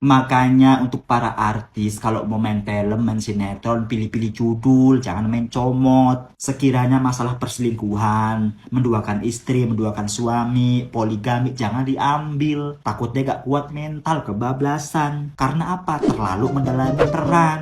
Makanya untuk para artis kalau mau main film, main sinetron, pilih-pilih judul, jangan main comot. Sekiranya masalah perselingkuhan, menduakan istri, menduakan suami, poligami, jangan diambil. Takutnya gak kuat mental, kebablasan. Karena apa? Terlalu mendalami peran.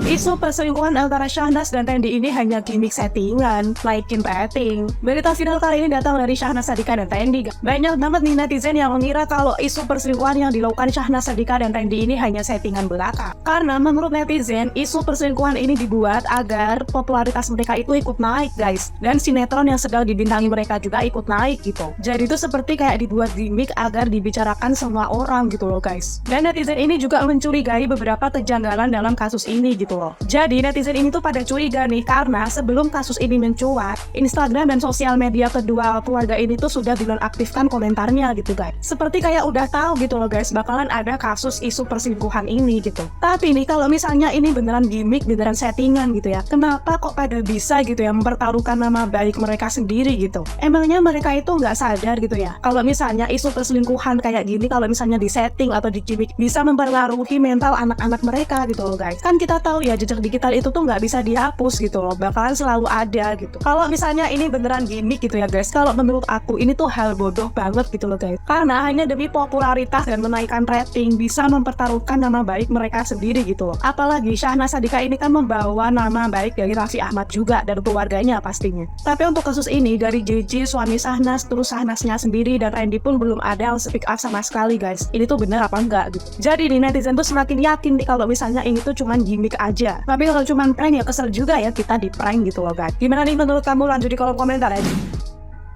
Isu perselingkuhan antara Syahnas dan Randy ini hanya gimmick settingan, naikin rating. Berita viral kali ini datang dari Syahnas Sadiqah dan Randy. Banyak banget nih netizen yang mengira kalau isu perselingkuhan yang dilakukan Syahnas Sadiqah dan Randy ini hanya settingan belaka. Karena menurut netizen, isu perselingkuhan ini dibuat agar popularitas mereka itu ikut naik, guys. Dan sinetron yang sedang dibintangi mereka juga ikut naik gitu. Jadi itu seperti kayak dibuat gimmick agar dibicarakan semua orang gitu loh, guys. Dan netizen ini juga mencurigai beberapa kejanggalan dalam kasus ini gitu loh. Jadi netizen ini tuh pada curiga nih karena sebelum kasus ini mencuat, Instagram dan sosial media kedua keluarga ini tuh sudah dinonaktifkan komentarnya gitu guys. Seperti kayak udah tahu gitu loh guys bakalan ada kasus isu perselingkuhan ini gitu. Tapi nih kalau misalnya ini beneran gimmick, beneran settingan gitu ya, kenapa kok pada bisa gitu ya mempertaruhkan nama baik mereka sendiri gitu? Emangnya mereka itu nggak sadar gitu ya kalau misalnya isu perselingkuhan kayak gini kalau misalnya disetting atau digimmick bisa mempengaruhi mental anak-anak mereka gitu loh guys. Kan kita tahu ya jejak digital itu tuh nggak bisa dihapus gitu loh, bakalan selalu ada gitu. Kalau misalnya ini beneran gimmick gitu ya guys, kalau menurut aku ini tuh hal bodoh banget gitu loh guys, karena hanya demi popularitas dan menaikkan rating bisa mempertaruhkan nama baik mereka sendiri gitu loh. Apalagi Syahnas Sadiqah ini kan membawa nama baik dari Raffi Ahmad juga dan keluarganya pastinya. Tapi untuk kasus ini dari JJ suami Syahnas terus Syahnasnya sendiri dan Randy pun belum ada yang speak up sama sekali guys. Ini tuh bener apa enggak gitu. Jadi nih netizen tuh semakin yakin nih kalau misalnya ini tuh cuman gimmick aja. Tapi kalau cuman prank ya kesel juga ya kita di prank gitu loh guys. Gimana nih menurut kamu? Lanjut di kolom komentar aja.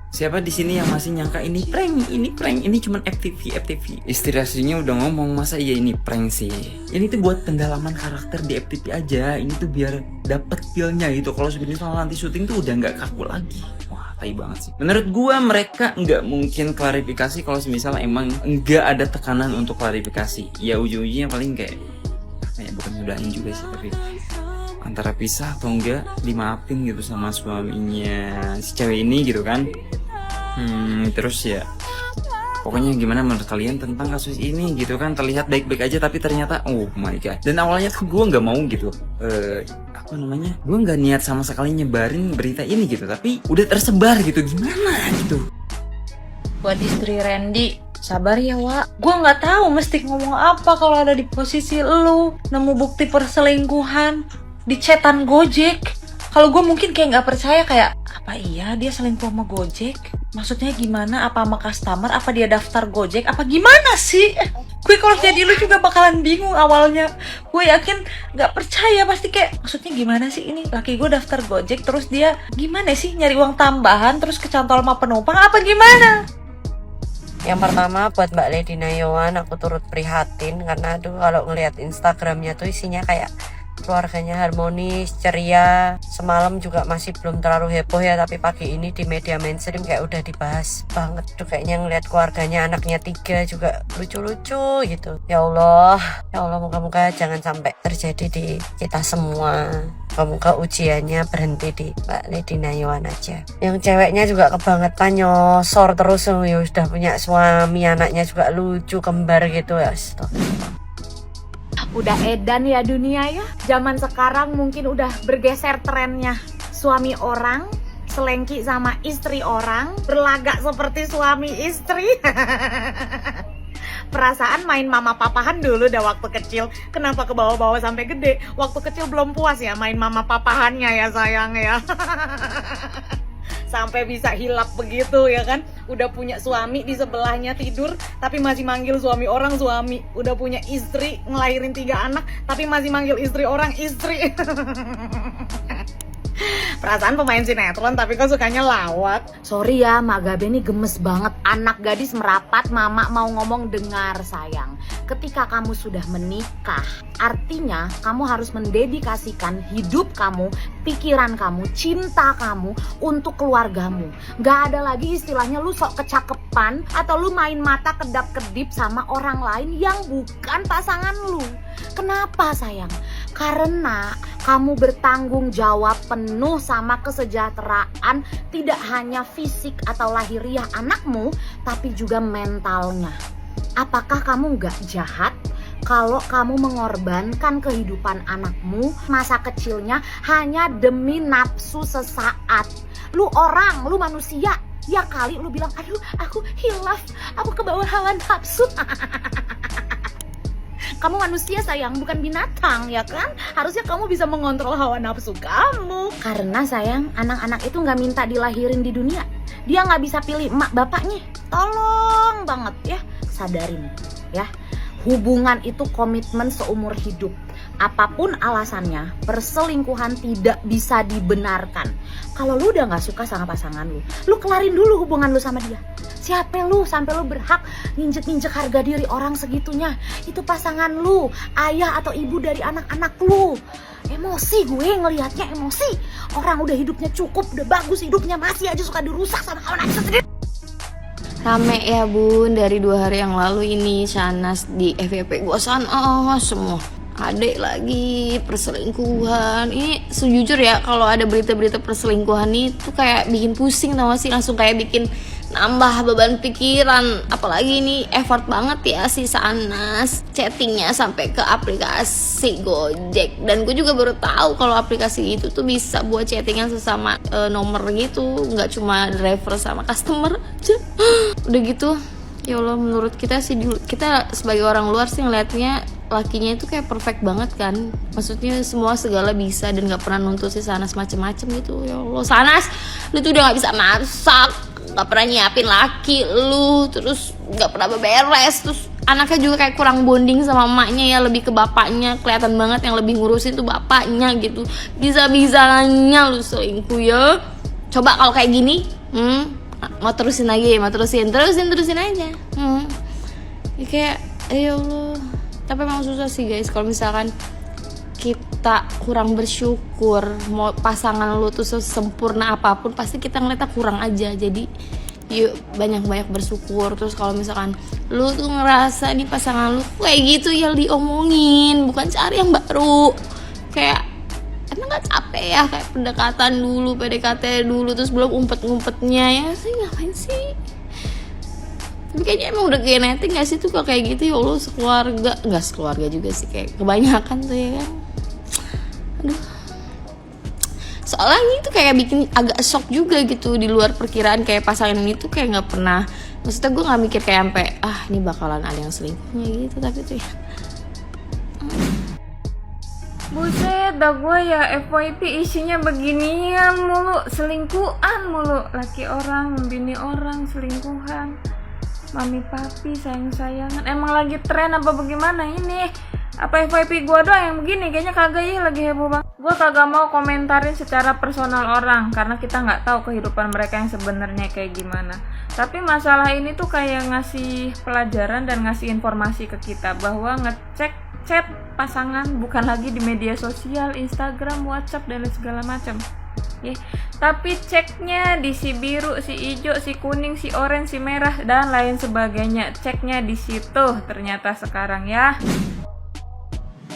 Siapa di sini yang masih nyangka ini prank, ini cuman FTV. Istri aslinya udah ngomong, masa iya ini prank sih. Ini tuh buat pendalaman karakter di FTV aja. Ini tuh biar dapet feel-nya gitu. Kalau sebenarnya nanti syuting tuh udah nggak kaku lagi. Wah, tai banget sih. Menurut gua mereka nggak mungkin klarifikasi kalau misalnya emang nggak ada tekanan untuk klarifikasi. Ya ujung-ujungnya paling kayak bukan mudahin juga sih, tapi antara pisah atau enggak dimaafin gitu sama suaminya si cewek ini gitu kan. Terus ya pokoknya gimana menurut kalian tentang kasus ini gitu kan. Terlihat baik-baik aja tapi ternyata oh my god. Dan awalnya tuh gue nggak mau gitu gue nggak niat sama sekali nyebarin berita ini gitu, tapi udah tersebar gitu, gimana gitu. Buat istri Randy, sabar ya Wak, gue nggak tahu mesti ngomong apa kalau ada di posisi lu nemu bukti perselingkuhan di chatan Gojek. Kalau gue mungkin kayak nggak percaya, kayak apa iya dia selingkuh sama Gojek? Maksudnya gimana? Apa sama customer? Apa dia daftar Gojek? Apa gimana sih? Gue kalau jadi lu juga bakalan bingung awalnya. Gue yakin nggak percaya, pasti kayak maksudnya gimana sih ini? Laki gue daftar Gojek terus dia gimana sih nyari uang tambahan terus kecantol sama penumpang apa gimana? Yang pertama buat Mbak Lady Nayawan, aku turut prihatin karena aduh kalau ngelihat Instagramnya tuh isinya kayak keluarganya harmonis, ceria. Semalam juga masih belum terlalu heboh ya, tapi pagi ini di media mainstream kayak udah dibahas banget tuh, kayaknya ngelihat keluarganya, anaknya 3 juga lucu-lucu gitu. Ya Allah moga-moga jangan sampai terjadi di kita semua. Moga ujiannya berhenti di Mbak Lady Nayawan aja. Yang ceweknya juga kebangetan nyosor terus, ya sudah punya suami, anaknya juga lucu, kembar gitu ya. Udah edan ya dunia ya. Zaman sekarang mungkin udah bergeser trennya. Suami orang selengki sama istri orang, berlagak seperti suami istri. Perasaan main mama papahan dulu dah waktu kecil. Kenapa ke bawah-bawah sampai gede? Waktu kecil belum puas ya main mama papahannya ya sayang ya. Sampai bisa hilap begitu ya kan. Udah punya suami di sebelahnya tidur tapi masih manggil suami orang suami. Udah punya istri ngelahirin 3 anak tapi masih manggil istri orang istri. Perasaan pemain sinetron tapi kok sukanya lawak. Sorry ya, Mak Gabe ini gemes banget. Anak gadis merapat, mama mau ngomong dengar sayang. Ketika kamu sudah menikah, artinya kamu harus mendedikasikan hidup kamu, pikiran kamu, cinta kamu untuk keluargamu. Gak ada lagi istilahnya lu sok kecakepan atau lu main mata kedap-kedip sama orang lain yang bukan pasangan lu. Kenapa sayang? Karena kamu bertanggung jawab penuh sama kesejahteraan tidak hanya fisik atau lahiriah anakmu, tapi juga mentalnya. Apakah kamu nggak jahat kalau kamu mengorbankan kehidupan anakmu masa kecilnya hanya demi nafsu sesaat? Lu orang, lu manusia. Ya kali lu bilang, aduh aku hilaf, aku kebawa hawa nafsu. Kamu manusia sayang, bukan binatang ya kan? Harusnya kamu bisa mengontrol hawa nafsu kamu. Karena sayang, anak-anak itu nggak minta dilahirin di dunia. Dia nggak bisa pilih emak bapaknya. Tolong banget ya, sadarin ya. Hubungan itu komitmen seumur hidup. Apapun alasannya, perselingkuhan tidak bisa dibenarkan. Kalau lu udah gak suka sama pasangan lu kelarin dulu hubungan lu sama dia. Siapa lu sampai lu berhak nginjek-nginjek harga diri orang segitunya? Itu pasangan lu, ayah atau ibu dari anak-anak lu. Emosi gue ngelihatnya, emosi. Orang udah hidupnya cukup, udah bagus hidupnya, masih aja suka dirusak sama kawan aja sendiri. Rame ya bun, dari 2 hari yang lalu ini Shahnaz di FYP gua semua adek lagi perselingkuhan. Ini sejujur ya, kalau ada berita-berita perselingkuhan itu kayak bikin pusing tau gak sih, langsung kayak bikin nambah beban pikiran. Apalagi ini effort banget ya si Shahnaz, chattingnya sampai ke aplikasi Gojek. Dan gue juga baru tahu kalau aplikasi itu tuh bisa buat chattingan sesama nomor gitu, nggak cuma driver sama customer aja. Udah gitu, ya Allah, menurut kita sih, kita sebagai orang luar sih ngeliatnya lakinya itu kayak perfect banget kan, maksudnya semua segala bisa dan nggak pernah nuntut si Shahnaz macem-macem gitu. Ya Allah Shahnaz, lu tuh udah nggak bisa masak, nggak pernah nyiapin laki lu, terus nggak pernah beberes, terus anaknya juga kayak kurang bonding sama emaknya ya, lebih ke bapaknya. Kelihatan banget yang lebih ngurusin tuh bapaknya gitu. Bisa-bisanya lu selingkuh ya. Coba kalau kayak gini, mau terusin lagi, terusin aja. Ya kayak, ya Allah. Tapi emang susah sih guys, kalau misalkan kita kurang bersyukur, mau pasangan lu tuh sesempurna apapun, pasti kita ngeliatnya kurang aja. Jadi yuk banyak-banyak bersyukur. Terus kalau misalkan lu tuh ngerasa nih pasangan lu kayak gitu, ya diomongin, bukan cari yang baru. Kayak emang gak capek ya kayak pendekatan dulu, PDKT dulu, terus belum umpet-ngumpetnya ya sih, ngapain sih? Tapi kayaknya emang udah genetik gak sih tuh kalau kayak gitu. Ya Allah, sekeluarga, gak sekeluarga juga sih, kayak kebanyakan tuh ya kan. Aduh, soalnya ini tuh kayak bikin agak shock juga gitu, di luar perkiraan. Kayak pasangan ini tuh kayak gak pernah, maksudnya gue gak mikir kayak sampai ini bakalan ada yang selingkuhnya gitu. Tapi tuh ya buset dah gue ya, FYP isinya beginian mulu, selingkuhan mulu, laki orang, bini orang, selingkuhan, mami papi, sayang-sayangan. Emang lagi tren apa bagaimana ini? Apa FYP gue doang yang begini? Kayaknya kagak ya, lagi heboh banget. Gue kagak mau komentarin secara personal orang, karena kita nggak tahu kehidupan mereka yang sebenarnya kayak gimana. Tapi masalah ini tuh kayak ngasih pelajaran dan ngasih informasi ke kita bahwa ngecek chat pasangan bukan lagi di media sosial, Instagram, WhatsApp dan segala macam. Tapi ceknya di si biru, si hijau, si kuning, si orange, si merah dan lain sebagainya. Ceknya di situ ternyata sekarang ya.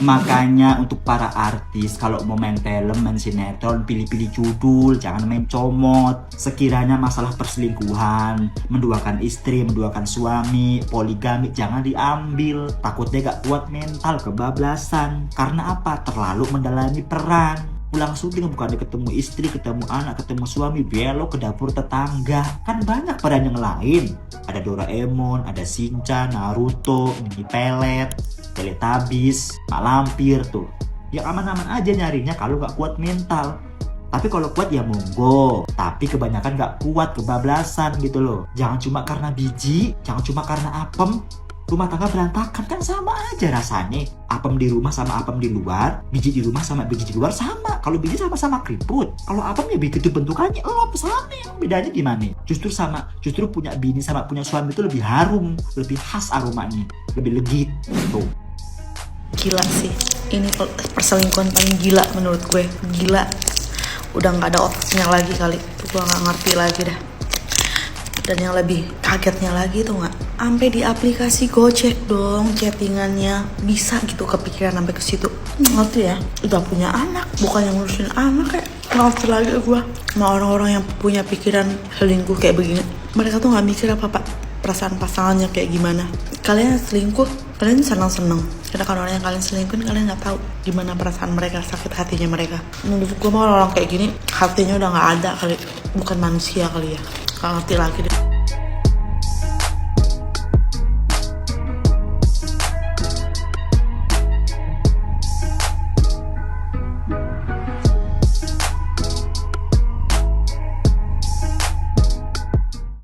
Makanya untuk para artis, kalau mau main film, main sinetron, pilih-pilih judul, jangan main comot. Sekiranya masalah perselingkuhan, menduakan istri, menduakan suami, poligami, jangan diambil. Takutnya gak kuat mental, kebablasan. Karena apa? Terlalu mendalami peran. Pulang syuting bukannya ketemu istri, ketemu anak, ketemu suami, belok ke dapur tetangga. Kan banyak peran yang lain. Ada Doraemon, ada Shinchan, Naruto, Mini Pelet, Teletubbies, Mak Lampir tuh. Ya aman-aman aja nyarinya kalau gak kuat mental. Tapi kalau kuat ya monggo. Tapi kebanyakan gak kuat, kebablasan gitu loh. Jangan cuma karena biji, jangan cuma karena apem. Rumah tangga berantakan kan sama aja rasanya. Apem di rumah sama apem di luar, biji di rumah sama biji di luar sama. Kalau biji sama-sama keriput, kalau apem ya begitu bentukannya, sama. Bedanya gimana? Justru punya bini sama punya suami itu lebih harum, lebih khas aromanya, lebih legit tuh. Gila sih, ini perselingkuhan paling gila menurut gue. Gila, udah nggak ada otaknya lagi kali. Gue nggak ngerti lagi dah. Dan yang lebih kagetnya lagi tuh nggak, sampai di aplikasi Gojek dong chattingannya bisa gitu, kepikiran sampai ke situ. Ngerti ya, udah punya anak, bukan yang ngurusin anak kayak. Ngerti lagi gue sama orang-orang yang punya pikiran selingkuh kayak begini. Mereka tuh nggak mikir apa-apa perasaan pasangannya kayak gimana. kalian selingkuh, kalian senang-senang. Sedangkan orang yang kalian selingkuhin, kalian nggak tahu gimana perasaan mereka, sakit hatinya mereka. Menurut gue mah orang kayak gini hatinya udah nggak ada kali, bukan manusia kali ya. Nggak ngerti lagi deh.